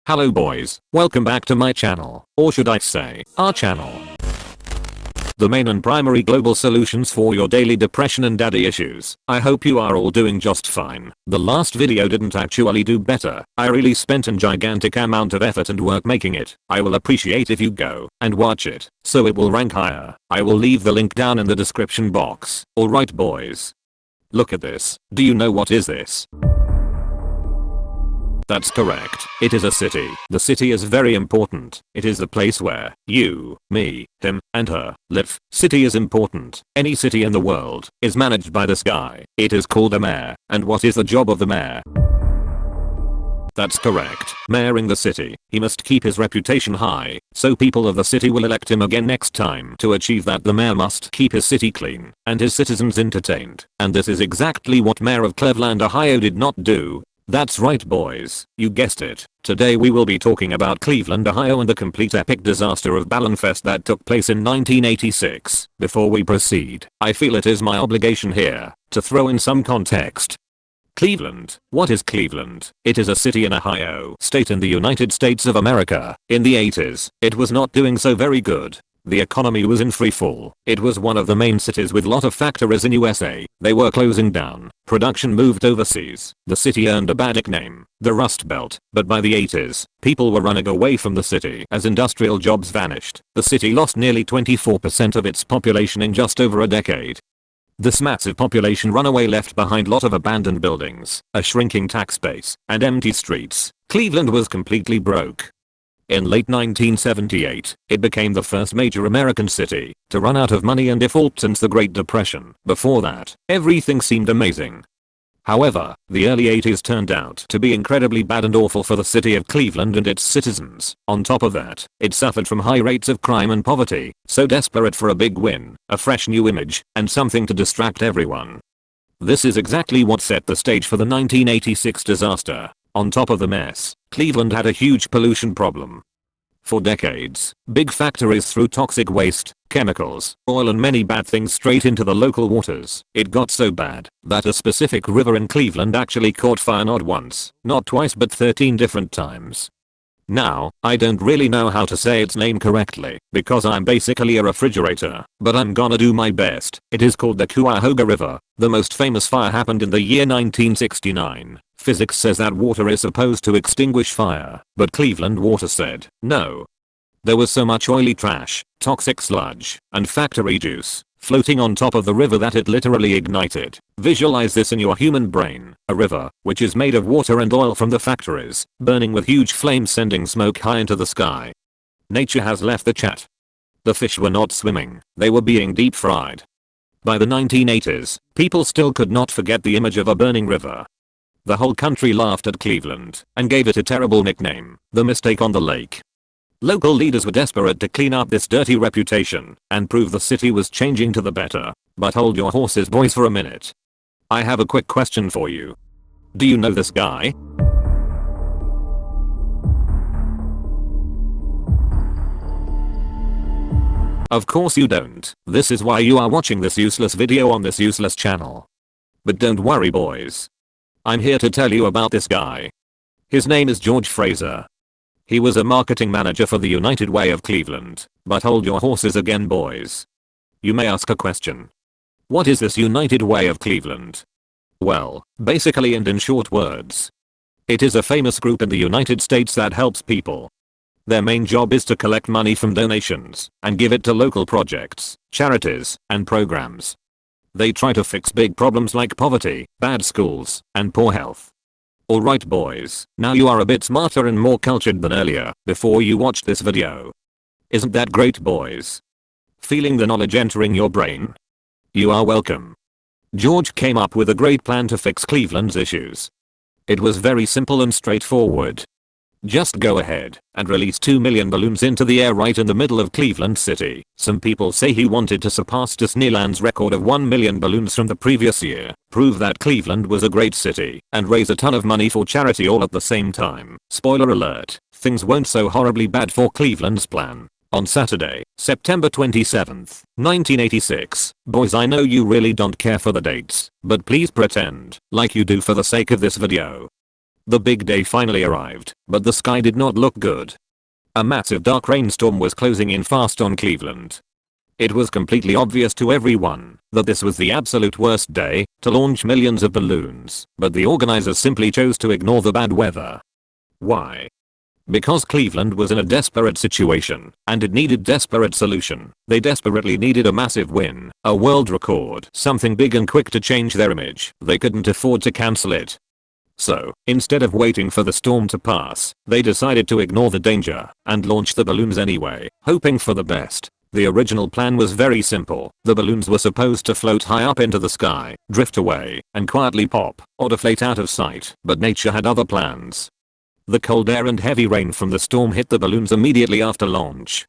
Hello boys, welcome back to my channel, or should I say, our channel. The main and primary global solutions for your daily depression and daddy issues. I hope you are all doing just fine. The last video didn't actually do better. I really spent a gigantic amount of effort and work making it. I will appreciate if you go and watch it, so it will rank higher. I will leave the link down in the description box. Alright boys. Look at this. Do you know what is this? That's correct. It is a city. The city is very important. It is the place where you, me, him, and her live. City is important. Any city in the world is managed by this guy. It is called a mayor. And what is the job of the mayor? That's correct. Mayoring the city. He must keep his reputation high, so people of the city will elect him again next time. To achieve that, the mayor must keep his city clean and his citizens entertained. And this is exactly what Mayor of Cleveland, Ohio did not do. That's right boys, you guessed it. Today we will be talking about Cleveland, Ohio and the complete epic disaster of Balloonfest that took place in 1986. Before we proceed, I feel it is my obligation here to throw in some context. Cleveland. What is Cleveland? It is a city in Ohio state in the United States of America. In the 80s, it was not doing so very good. The economy was in free fall. It was one of the main cities with lot of factories in USA. They were closing down. Production moved overseas. The city earned a bad nickname, the Rust Belt. But by the 80s, people were running away from the city as industrial jobs vanished. The city lost nearly 24% of its population in just over a decade. This massive population runaway left behind lot of abandoned buildings, a shrinking tax base, and empty streets. Cleveland was completely broke. In late 1978, it became the first major American city to run out of money and default since the Great Depression. Before that, everything seemed amazing. However, the early 80s turned out to be incredibly bad and awful for the city of Cleveland and its citizens. On top of that, it suffered from high rates of crime and poverty, so desperate for a big win, a fresh new image, and something to distract everyone. This is exactly what set the stage for the 1986 disaster. On top of the mess, Cleveland had a huge pollution problem. For decades, big factories threw toxic waste, chemicals, oil and many bad things straight into the local waters. It got so bad that a specific river in Cleveland actually caught fire not once, not twice but 13 different times. Now, I don't really know how to say its name correctly because I'm basically a refrigerator, but I'm gonna do my best. It is called the Cuyahoga River. The most famous fire happened in the year 1969. Physics says that water is supposed to extinguish fire, but Cleveland water said, no. There was so much oily trash, toxic sludge, and factory juice floating on top of the river that it literally ignited. Visualize this in your human brain, a river, which is made of water and oil from the factories, burning with huge flames sending smoke high into the sky. Nature has left the chat. The fish were not swimming, they were being deep fried. By the 1980s, people still could not forget the image of a burning river. The whole country laughed at Cleveland and gave it a terrible nickname, the mistake on the lake. Local leaders were desperate to clean up this dirty reputation and prove the city was changing to the better. But hold your horses boys for a minute. I have a quick question for you. Do you know this guy? Of course you don't. This is why you are watching this useless video on this useless channel. But don't worry boys. I'm here to tell you about this guy. His name is George Fraser. He was a marketing manager for the United Way of Cleveland. But hold your horses again boys. You may ask a question. What is this United Way of Cleveland? Well, basically and in short words, it is a famous group in the United States that helps people. Their main job is to collect money from donations and give it to local projects, charities, and programs. They try to fix big problems like poverty, bad schools, and poor health. Alright boys, now you are a bit smarter and more cultured than earlier before you watched this video. Isn't that great boys? Feeling the knowledge entering your brain? You are welcome. George came up with a great plan to fix Cleveland's issues. It was very simple and straightforward. Just go ahead and release 2 million balloons into the air right in the middle of Cleveland City. Some people say he wanted to surpass Disneyland's record of 1 million balloons from the previous year, prove that Cleveland was a great city, and raise a ton of money for charity all at the same time. Spoiler alert, things weren't so horribly bad for Cleveland's plan. On Saturday, September 27th, 1986. Boys, I know you really don't care for the dates, but please pretend like you do for the sake of this video. The big day finally arrived, but the sky did not look good. A massive dark rainstorm was closing in fast on Cleveland. It was completely obvious to everyone that this was the absolute worst day to launch millions of balloons, but the organizers simply chose to ignore the bad weather. Why? Because Cleveland was in a desperate situation, and it needed desperate solution. They desperately needed a massive win, a world record, something big and quick to change their image. They couldn't afford to cancel it. So, instead of waiting for the storm to pass, they decided to ignore the danger and launch the balloons anyway, hoping for the best. The original plan was very simple. The balloons were supposed to float high up into the sky, drift away, and quietly pop, or deflate out of sight. But nature had other plans. The cold air and heavy rain from the storm hit the balloons immediately after launch.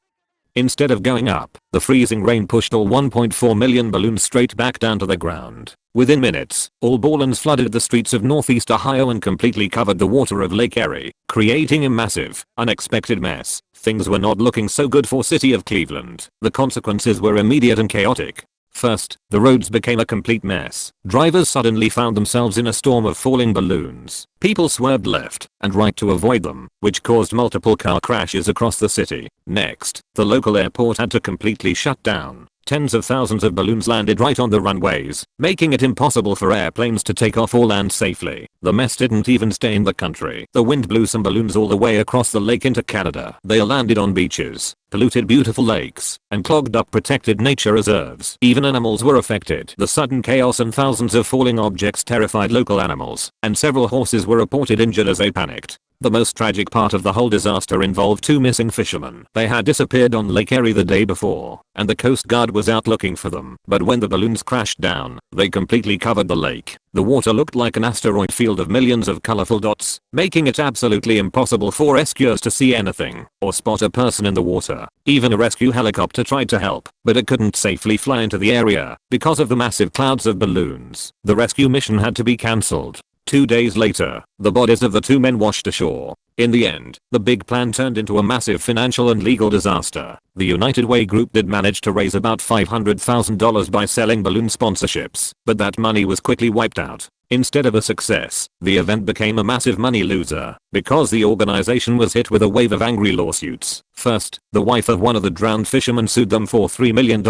Instead of going up, the freezing rain pushed all 1.4 million balloons straight back down to the ground. Within minutes, all balloons flooded the streets of Northeast Ohio and completely covered the water of Lake Erie, creating a massive, unexpected mess. Things were not looking so good for City of Cleveland. The consequences were immediate and chaotic. First, the roads became a complete mess. Drivers suddenly found themselves in a storm of falling balloons. People swerved left and right to avoid them, which caused multiple car crashes across the city. Next, the local airport had to completely shut down. Tens of thousands of balloons landed right on the runways, making it impossible for airplanes to take off or land safely. The mess didn't even stay in the country. The wind blew some balloons all the way across the lake into Canada. They landed on beaches, polluted beautiful lakes, and clogged up protected nature reserves. Even animals were affected. The sudden chaos and thousands of falling objects terrified local animals, and several horses were reported injured as they panicked. The most tragic part of the whole disaster involved two missing fishermen. They had disappeared on Lake Erie the day before, and the Coast Guard was out looking for them. But when the balloons crashed down, they completely covered the lake. The water looked like an asteroid field of millions of colorful dots, making it absolutely impossible for rescuers to see anything or spot a person in the water. Even a rescue helicopter tried to help, but it couldn't safely fly into the area because of the massive clouds of balloons. The rescue mission had to be cancelled. 2 days later, the bodies of the two men washed ashore. In the end, the big plan turned into a massive financial and legal disaster. The United Way group did manage to raise about $500,000 by selling balloon sponsorships, but that money was quickly wiped out. Instead of a success, the event became a massive money loser because the organization was hit with a wave of angry lawsuits. First, the wife of one of the drowned fishermen sued them for $3 million.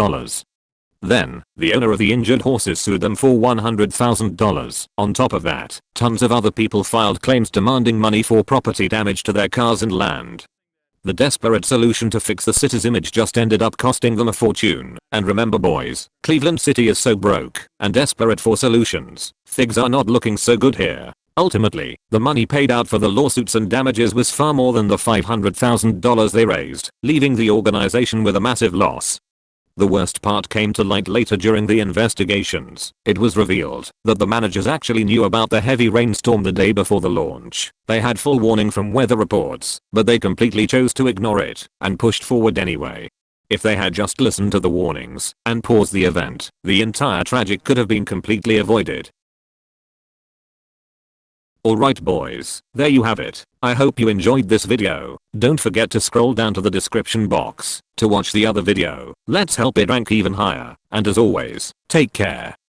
Then, the owner of the injured horses sued them for $100,000. On top of that, tons of other people filed claims demanding money for property damage to their cars and land. The desperate solution to fix the city's image just ended up costing them a fortune. And remember boys, Cleveland City is so broke and desperate for solutions. Things are not looking so good here. Ultimately, the money paid out for the lawsuits and damages was far more than the $500,000 they raised, leaving the organization with a massive loss. The worst part came to light later during the investigations. It was revealed that the managers actually knew about the heavy rainstorm the day before the launch. They had full warning from weather reports, but they completely chose to ignore it and pushed forward anyway. If they had just listened to the warnings and paused the event, the entire tragedy could have been completely avoided. Alright boys, there you have it. I hope you enjoyed this video. Don't forget to scroll down to the description box to watch the other video. Let's help it rank even higher. And as always, take care.